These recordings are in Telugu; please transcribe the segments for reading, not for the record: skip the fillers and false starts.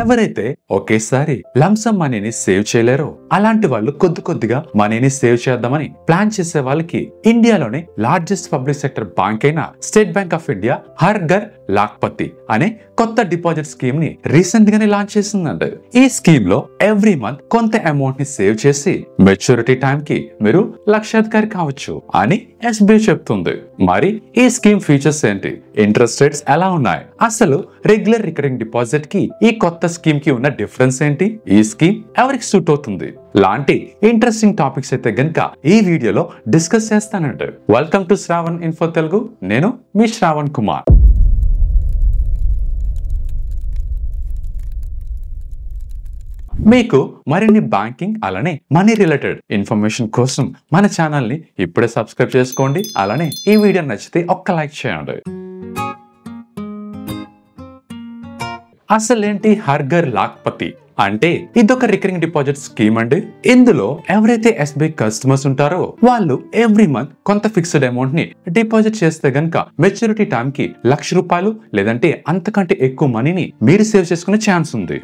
ఎవరైతే ఒకేసారి లంసమ్ మనీని సేవ్ చేయలేరో అలాంటి వాళ్ళు కొద్దిగా మనీని సేవ్ చేద్దామని ప్లాన్ చేసే వాళ్ళకి ఇండియాలోనే లార్జెస్ట్ పబ్లిక్ సెక్టర్ బ్యాంక్ అయిన State Bank of India Har Ghar Lakhpati అనే కొత్త డిపాజిట్ స్కీమ్ ని రీసెంట్ గానే లాంచ్ చేసిందండి. ఈ స్కీమ్ లో ఎవ్రీ మంత్ కొంత అమౌంట్ ని సేవ్ చేసి మెచ్యూరిటీ టైం కి మీరు లక్షాధికారి కావచ్చు అని ఎస్బీఐ చెప్తుంది. మరి ఈ స్కీమ్ ఫీచర్స్ ఏంటి, ఇంట్రెస్ట్ రేట్స్ ఎలా ఉన్నాయి, అసలు రెగ్యులర్ రికరింగ్ డిపాజిట్ కి ఈ కొత్త స్కీమ్ కి ఉన్న డిఫరెన్స్ ఏంటి, ఈ స్కీమ్ ఎవరికి సూట్ అవుతుంది లాంటి ఇంట్రెస్టింగ్ టాపిక్స్ అయితే గనుక ఈ వీడియోలో డిస్కస్ చేస్తానండి. Welcome to Shravan info Telugu. నేను మీ శ్రావణ్ కుమార్. మీకు మరిన్ని బ్యాంకింగ్ అలానే మనీ రిలేటెడ్ ఇన్ఫర్మేషన్ కోసం మన ఛానల్ ని ఇప్పుడే సబ్స్క్రైబ్ చేసుకోండి. అలానే ఈ వీడియో నచ్చితే ఒక్క లైక్ చేయండి. అసలేంటి హర్ ఘర్ లాఖ్పతి అంటే? ఇదొక రికరింగ్ డిపాజిట్ స్కీమ్ అండి. ఇందులో ఎవరైతే ఎస్బీఐ కస్టమర్స్ ఉంటారో వాళ్ళు ఎవ్రీ మంత్ కొంత ఫిక్స్డ్ అమౌంట్ ని డిపాజిట్ చేస్తే గనక మెచ్యూరిటీ టైం కి ₹1,00,000 లేదంటే అంతకంటే ఎక్కువ మనీని మీరు సేవ్ చేసుకునే ఛాన్స్ ఉంది.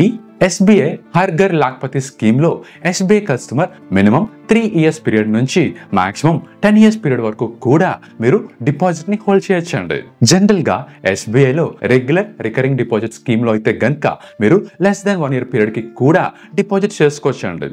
ఈ ఎస్బీఐ హర్ ఘర్ లాఖ్పతి స్కీమ్ లో SBI customer minimum 3 years period నుంచి మాక్సిమం 10 years పీరియడ్ వరకు కూడా మీరు డిపాజిట్ ని హోల్డ్ చేయొచ్చండి. జనరల్ గా ఎస్బీఐ లో రెగ్యులర్ రికరింగ్ డిపాజిట్ స్కీమ్ లో అయితే గనక మీరు లెస్ దాన్ 1 year పీరియడ్ కి కూడా డిపాజిట్ చేసుకోవచ్చండి.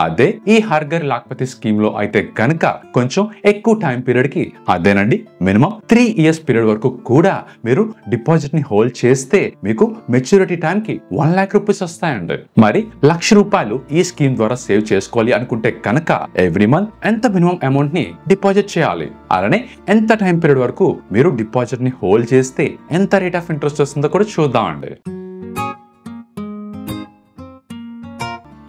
అదే ఈ హర్ ఘర్ లాఖ్పతి స్కీమ్ లో అయితే గనక కొంచెం ఎక్కువ టైం పీరియడ్ కి, అదేనండి మినిమం 3 years పీరియడ్ వరకు కూడా మీరు డిపాజిట్ ని హోల్డ్ చేస్తే మీకు మెచ్యూరిటీ టైం కి ₹1,00,000 వస్తాయండి. మరి ₹1,00,000 ఈ స్కీమ్ ద్వారా సేవ్ చేసుకోవాలి అనుకుంటే కనుక ఎవ్రీ మంత్ ఎంత మినిమం అమౌంట్ ని డిపాజిట్ చేయాలి, అలానే ఎంత టైం పీరియడ్ వరకు మీరు డిపాజిట్ ని హోల్డ్ చేస్తే ఎంత రేట్ ఆఫ్ ఇంట్రెస్ట్ వస్తుందో కూడా చూద్దామండి.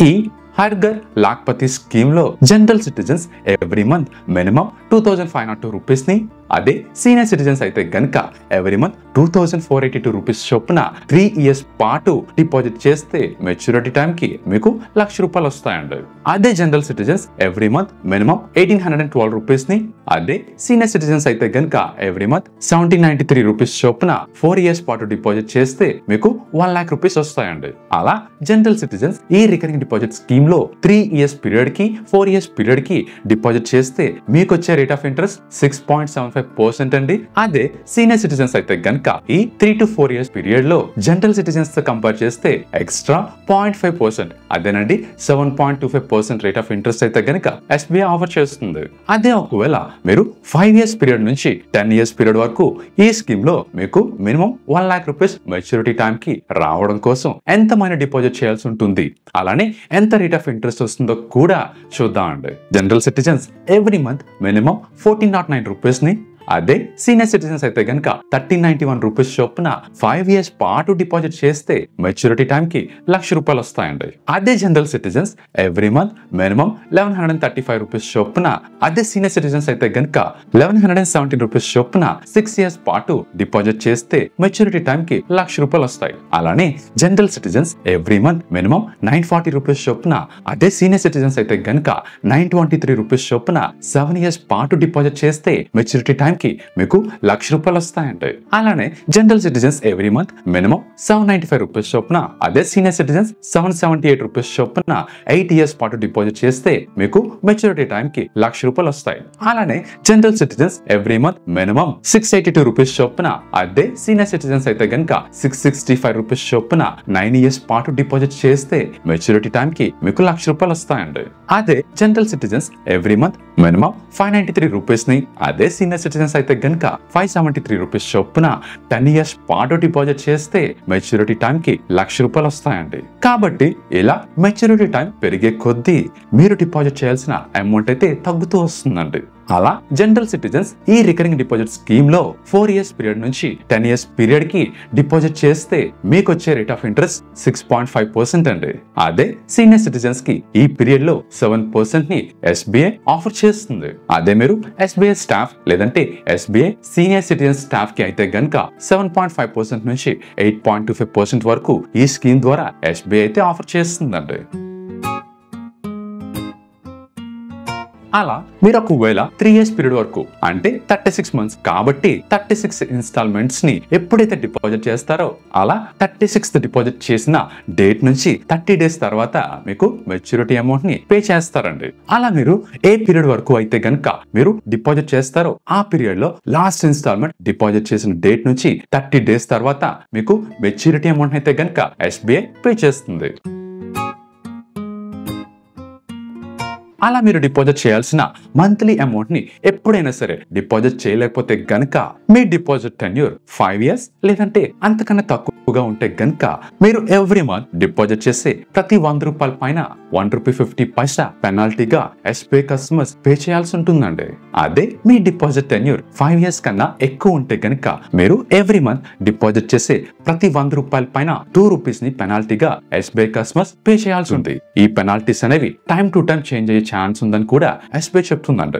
ఈ హర్ ఘర్ లాఖ్పతి స్కీమ్ లో general citizens every month minimum ₹2,502 ని, అదే సీనియర్ సిటిజన్స్ అయితే గనక ఎవ్రీ మంత్ ₹2,482 చొప్పున 3 years పాటు డిపాజిట్ చేస్తే మెచ్యూరిటీ టైం కి మీకు ₹1,00,000 వస్తాయండి. అదే general citizens every month minimum ₹1,812 ని, అదే సీనియర్ సిటిజన్స్ అయితే గనక ఎవ్రీ మంత్ ₹1,793 చొప్పున 4 years పాటు డిపాజిట్ చేస్తే మీకు ₹1,00,000 వస్తాయండి. అలా జనరల్ సిటిజన్స్ ఈ రికరింగ్ డిపాజిట్ స్కీమ్ లో 3 years పీరియడ్ కి 4 years పీరియడ్ కి డిపాజిట్ చేస్తే మీకు వచ్చే రేట్ ఆఫ్ ఇంట్రెస్ట్ 6.75% అండి. అదే సీనియర్ సిటిజన్స్ అయితే గనక ఈ 3 to 4 years పీరియడ్ లో జనరల్ సిటిజన్స్ తో కంపేర్ చేస్తే ఎక్స్ట్రా 0.5%, అదేనండి 7.25% రేట్ ఆఫ్ ఇంట్రెస్ట్ అయితే గనక ఎస్బీఐ ఆఫర్ చేస్తుంది. అదే ఒకవేళ మీరు 5 years పీరియడ్ నుంచి 10 years పీరియడ్ వరకు ఈ స్కీమ్ లో మీకు మినిమం ₹1,00,000 మెచ్యూరిటీ టైం కి రావడం కోసం ఎంత మనీ డిపాజిట్ చేయాల్సి ఉంటుంది, అలానే ఎంత రేట్ ఆఫ్ ఇంట్రెస్ట్ వస్తుందో కూడా చూద్దామండి. General citizens every month minimum ₹1,409 ని, అదే సీనియర్ సిటిజన్స్ అయితే గనక ₹1,391 చొప్పున 5 years పాటు డిపాజిట్ చేస్తే మెచ్యూరిటీ టైం కి ₹1,00,000 వస్తాయండి. అదే general citizens every month minimum ₹1,135 చొప్పున, అదే సీనియర్ సిటిజన్స్ అయితే గనక ₹1,117 చొప్పున 6 years పాటు డిపాజిట్ చేస్తే మెచ్యూరిటీ టైం కి ₹1,00,000 వస్తాయి. అలానే general citizens every month minimum ₹940 చొప్పున, అదే సీనియర్ సిటిజన్స్ అయితే గనక ₹923 చొప్పున 7 years పాటు డిపాజిట్ చేస్తే మెచ్యూరిటీ టైం కి మీకు ₹1,00,000 వస్తాయండి. అలానే general citizens every month minimum ₹795 చొప్పున, అదే సీనియర్ సిటిజన్స్ ₹778 చొప్పున 8 years పాటు డిపాజిట్ చేస్తే మీకు మెచ్యూరిటీ టైం కి ₹1,00,000 వస్తాయి. అలానే general citizens every month minimum ₹682 చొప్పున, అదే సీనియర్ సిటిజన్స్ అయితే గనక ₹665 చొప్పున 9 years పాటు డిపాజిట్ చేస్తే మెచ్యూరిటీ టైం కి మీకు ₹1,00,000 వస్తాయండి. అదే general citizens every month minimum ₹593 ని, అదే సీనియర్ సిటిజన్స్ అయితే గనక ₹573 చొప్పున 10 years పాటు డిపాజిట్ చేస్తే మెచ్యూరిటీ టైం కి ₹1,00,000 వస్తాయండి. కాబట్టి ఇలా మెచ్యూరిటీ టైం పెరిగే కొద్దీ మీరు డిపాజిట్ చేయాల్సిన అమౌంట్ అయితే తగ్గుతూ వస్తుందండి. అలా జనరల్ సిటిజన్స్ ఈ రికరింగ్ డిపాజిట్ స్కీమ్ లో 4 years పీరియడ్ నుంచి 10 years పీరియడ్ కి డిపాజిట్ చేస్తే మీకు వచ్చే రేట్ ఆఫ్ ఇంట్రెస్ట్ 6.5% అండి. అదే సీనియర్ సిటిజన్స్ కి ఈ పీరియడ్ లో 7% ని ఎస్బీఐ ఆఫర్ చేస్తుంది. అదే మీరు ఎస్బీఐ స్టాఫ్ లేదంటే ఎస్బీఐ సీనియర్ సిటిజన్ స్టాఫ్ కి అయితే గనక 7.5% నుంచి 8.25% వరకు ఈ స్కీమ్ ద్వారా ఎస్బీఐ అయితే ఆఫర్ చేస్తుందండి. అలా మీరు ఒకవేళ 3 years పీరియడ్ వరకు అంటే 36 months కాబట్టి 36 ఇన్స్టాల్మెంట్స్ ని ఎప్పుడైతే డిపాజిట్ చేస్తారో అలా 36th డిపాజిట్ చేసిన డేట్ నుంచి 30 days తర్వాత మీకు మెచ్యూరిటీ అమౌంట్ ని పే చేస్తారండి. అలా మీరు ఏ పీరియడ్ వరకు అయితే గనుక మీరు డిపాజిట్ చేస్తారో ఆ పీరియడ్ లో లాస్ట్ ఇన్స్టాల్మెంట్ డిపాజిట్ చేసిన డేట్ నుంచి 30 days తర్వాత మీకు మెచ్యూరిటీ అమౌంట్ అయితే గనుక SBI పే చేస్తుంది. అలా మీరు డిపాజిట్ చేయాల్సిన మంత్లీ అమౌంట్ ని ఎప్పుడైనా సరే డిపాజిట్ చేయలేకపోతే గనుక మీ డిపాజిట్ టెన్యూర్ 5 years లేదంటే అంతకన్నా తక్కువగా ఉంటే గనుక మీరు ఎవ్రీ మంత్ డిపాజిట్ చేసే ప్రతి 100 రూపాయల పైన 1 రూపీ 50 పైసా పెనాల్టీగా SBI కస్టమర్స్ పే చేయాల్సి ఉంటుందండి. అదే మీ డిపాజిట్ టెన్యూర్ 5 years కన్నా ఎక్కువ ఉంటే గనుక మీరు ఎవ్రీ మంత్ డిపాజిట్ చేసే ప్రతి 100 రూపాయల పైన 2 రూపీస్ ని పెనాల్టీగా SBI కస్టమర్స్ పే చేయాల్సి ఉంది. ఈ పెనాల్టీస్ అనేవి టైం టు టైం చేంజ్ అయ్యే ఛాన్స్ ఉందని కూడా SBI చెప్తుందండి.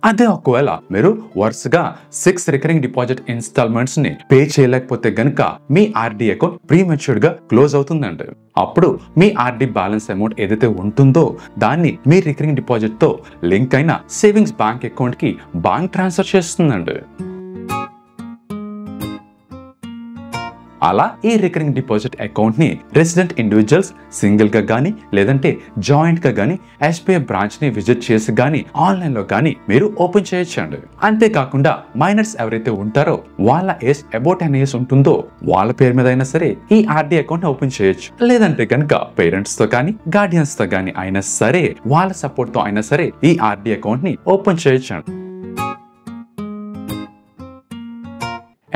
అదే ఒకవేళ మీరు వరుసగా 6 రికరింగ్ డిపాజిట్ ఇన్స్టాల్మెంట్స్ ని పే చేయలేకపోతే గనుక మీ RD అకౌంట్ ప్రీమెచ్యూర్డ్ గా క్లోజ్ అవుతుందండి. అప్పుడు మీ RD బ్యాలెన్స్ అమౌంట్ ఏదైతే ఉంటుందో దాన్ని మీ రికరింగ్ డిపాజిట్ తో లింక్ అయిన సేవింగ్స్ బ్యాంక్ అకౌంట్ కి బ్యాంక్ ట్రాన్స్ఫర్ చేస్తుందండి. అలా ఈ రికరింగ్ డిపాజిట్ అకౌంట్ ని రెసిడెంట్ ఇండివిజువల్స్ సింగిల్ గా గానీ లేదంటే జాయింట్ గా గానీ SBI బ్రాంచ్ ని విజిట్ చేసి గానీ ఆన్లైన్ లో గానీ మీరు ఓపెన్ చేయొచ్చండి. అంతేకాకుండా మైనర్స్ ఎవరైతే ఉంటారో వాళ్ళ ఏజ్ అబౌట్ 10 years ఉంటుందో వాళ్ళ పేరు మీద అయినా సరే ఈ RD అకౌంట్ ఓపెన్ చేయొచ్చు. లేదంటే కనుక పేరెంట్స్ తో కానీ గార్డియన్స్ తో కానీ అయినా సరే వాళ్ళ సపోర్ట్ తో అయినా సరే ఈ RD అకౌంట్ ని ఓపెన్ చేయొచ్చండి.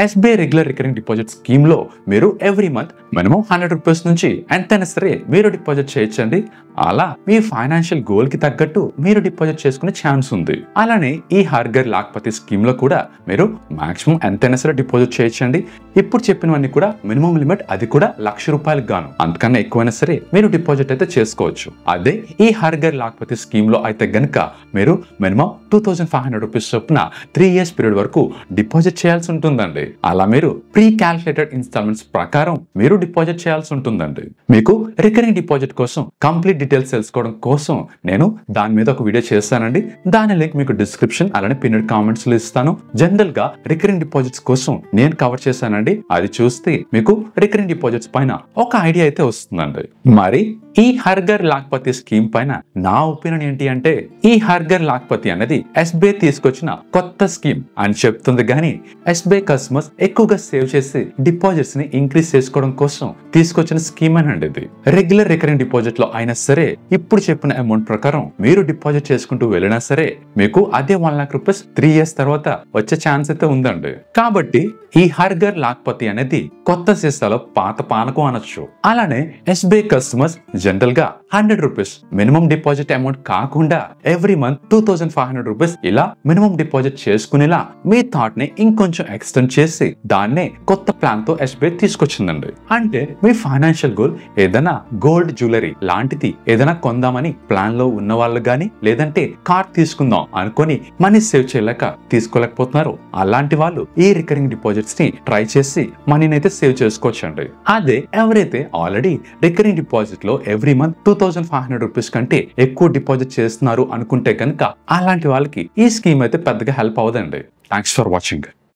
SBI regular recurring deposit scheme లో మీరు ఎవ్రీ మంత్ మినిమం 100 రూపీస్ నుంచి ఎంతైనా సరే మీరు డిపాజిట్ చేయొచ్చండి. అలా మీ ఫైనాన్షియల్ గోల్ కి తగ్గట్టు మీరు డిపాజిట్ చేసుకునే ఛాన్స్ ఉంది. అలానే ఈ హర్ ఘర్ లాఖ్పతి స్కీమ్ లో కూడా మీరు మాక్సిమం ఎంతైనా సరే డిపాజిట్ చేయొచ్చండి. ఇప్పుడు చెప్పినవన్నీ కూడా మినిమం లిమిట్ అది కూడా 1,00,000 రూపాయలకు గాను అంతకన్నా ఎక్కువైనా సరే మీరు డిపాజిట్ అయితే చేసుకోవచ్చు. అదే ఈ హర్ ఘర్ లాఖ్పతి స్కీమ్ లో అయితే గనుక మీరు మినిమం 2,500 రూపీస్ చొప్పున 3 years పీరియడ్ వరకు డిపాజిట్ చేయాల్సి ఉంటుందండి. అలా మీరు ప్రీ క్యాల్కులేటెడ్ ఇన్స్టాల్మెంట్స్ ప్రకారం మీరు డిపాజిట్ చేయాల్సి ఉంటుందండి. మీకు రికరింగ్ డిపాజిట్ కోసం కంప్లీట్ డీటెయిల్స్ తెలుసుకోవడం కోసం నేను దాని మీద ఒక వీడియో చేస్తానండి. దాని లింక్ మీకు డిస్క్రిప్షన్ అలానే పిన్నెడ్ కామెంట్స్ లో ఇస్తాను. జనరల్ గా రికరింగ్ డిపాజిట్స్ కోసం నేను కవర్ చేశానండి. అది చూస్తే మీకు రికరింగ్ డిపాజిట్స్ పైన ఒక ఐడియా అయితే వస్తుందండి. మరి ఈ హర్ ఘర్ లాఖ్పతి స్కీమ్ పైన నా ఒపీనియన్ ఏంటి అంటే ఈ హర్ ఘర్ లాఖ్పతి అనేది SBI తీసుకొచ్చిన కొత్త స్కీమ్ అని చెప్తుంది. కానీ SBI కస్టమర్స్ ఎక్కువగా సేవ్ చేసి డిపాజిట్స్ ని ఇంక్రీజ్ చేసుకోవడం కోసం తీసుకొచ్చిన స్కీమ్ అనండి. ఇది రెగ్యులర్ రికరింగ్ డిపాజిట్ లో అయినా సరే ఇప్పుడు చెప్పిన అమౌంట్ ప్రకారం మీరు డిపాజిట్ చేసుకుంటూ వెళ్ళినా సరే మీకు అదే 1,00,000 రూపీస్ 3 years తర్వాత వచ్చే ఛాన్స్ అయితే ఉందండి. కాబట్టి ఈ హర్ ఘర్ లాఖ్పతి అనేది కొత్త సీసాలో పాత పానకం అనొచ్చు. అలానే SBI కస్టమర్స్ జనరల్ గా 100 రూపీస్ మినిమం డిపాజిట్ అమౌంట్ కాకుండా ఎవ్రీ మంత్ 2,500 రూపీస్ ఇలా మినిమం డిపాజిట్ చేసుకునేలా మీ థాట్ ని ఇంకొంచెం ఎక్స్టెండ్ చేసి దాన్నే కొత్త ప్లాన్ తో SBI తీసుకొచ్చిందండి. అంటే మీ ఫైనాన్షియల్ గోల్ ఏదైనా గోల్డ్ జ్యువెలరీ లాంటిది ఏదైనా కొందామని ప్లాన్ లో ఉన్న వాళ్ళు గానీ లేదంటే కార్ తీసుకుందాం అనుకొని మనీ సేవ్ చేయలేక తీసుకోలేకపోతున్నారు. అలాంటి వాళ్ళు ఈ రికరింగ్ డిపాజిట్స్ ని ట్రై చేసి మనీని అయితే సేవ్ చేసుకోవచ్చండి. అదే ఎవరైతే ఆల్రెడీ రికరింగ్ డిపాజిట్ లో ఎవ్రీ మంత్ 2,500 రూపీస్ కంటే ఎక్కువ డిపాజిట్ చేస్తున్నారు అనుకుంటే కనుక అలాంటి వాళ్ళకి ఈ స్కీమ్ అయితే పెద్దగా హెల్ప్ అవ్వదండి. Thanks for watching.